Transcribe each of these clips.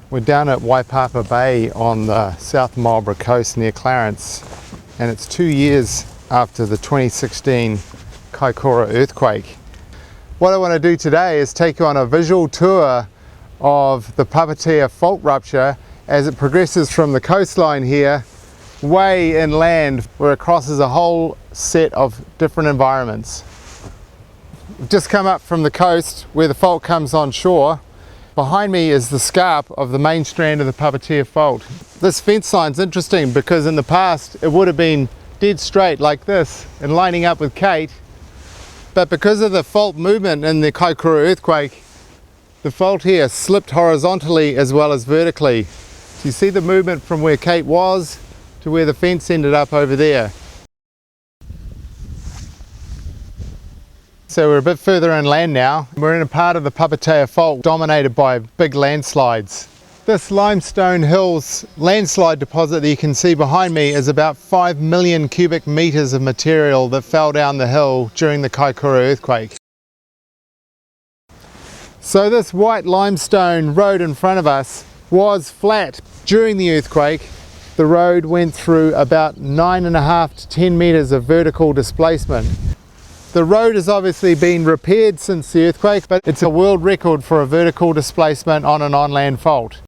We're down at Waipapa Bay on the South Marlborough coast near Clarence, and it's 2 years after the 2016 Kaikoura Earthquake. What I want to do today is take you on a visual tour of the Papatea Fault rupture as it progresses from the coastline here way inland, where it crosses a whole set of different environments. We've just come up from the coast where the fault comes on shore. Behind me is the scarp of the main strand of the Papatea Fault. This fence line's interesting because in the past it would have been dead straight like this and lining up with Kate, but because of the fault movement in the Kaikoura Earthquake, the fault here slipped horizontally as well as vertically. So you see the movement from where Kate was to where the fence ended up over there. So we're a bit further inland now. We're in a part of the Papatea Fault dominated by big landslides. This limestone hills landslide deposit that you can see behind me is about 5 million cubic meters of material that fell down the hill during the Kaikoura earthquake. So this white limestone road in front of us was flat. During the earthquake, the road went through about 9.5 to 10 meters of vertical displacement. The road has obviously been repaired since the earthquake, but it's a world record for a vertical displacement on an on-land fault.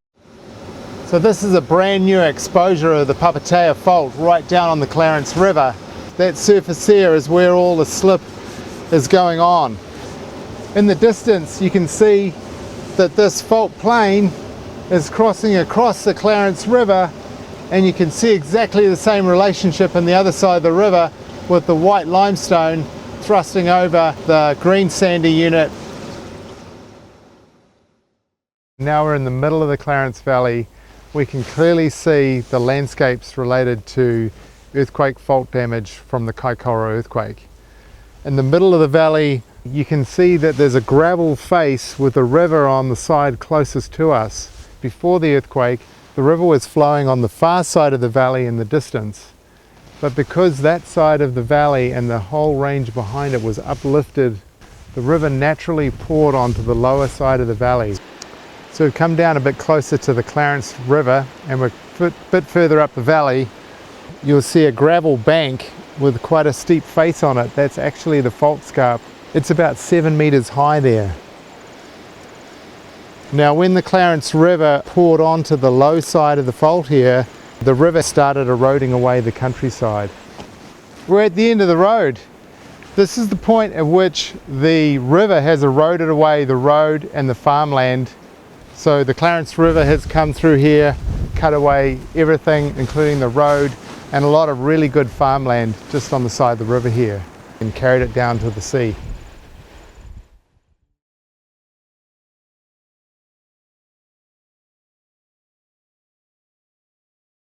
So this is a brand new exposure of the Papatea Fault right down on the Clarence River. That surface here is where all the slip is going on. In the distance you can see that this fault plane is crossing across the Clarence River, and you can see exactly the same relationship on the other side of the river with the white limestone thrusting over the green sandy unit. Now we're in the middle of the Clarence Valley. We can clearly see the landscapes related to earthquake fault damage from the Kaikoura earthquake. In the middle of the valley you can see that there's a gravel face with the river on the side closest to us. Before the earthquake, the river was flowing on the far side of the valley in the distance. But because that side of the valley and the whole range behind it was uplifted, the river naturally poured onto the lower side of the valley. So we've come down a bit closer to the Clarence River, and we're a bit further up the valley. You'll see a gravel bank with quite a steep face on it. That's actually the fault scarp. It's about 7 meters high there. Now when the Clarence River poured onto the low side of the fault here, the river started eroding away the countryside. We're at the end of the road. This is the point at which the river has eroded away the road and the farmland. So the Clarence River has come through here, cut away everything, including the road and a lot of really good farmland just on the side of the river here, and carried it down to the sea.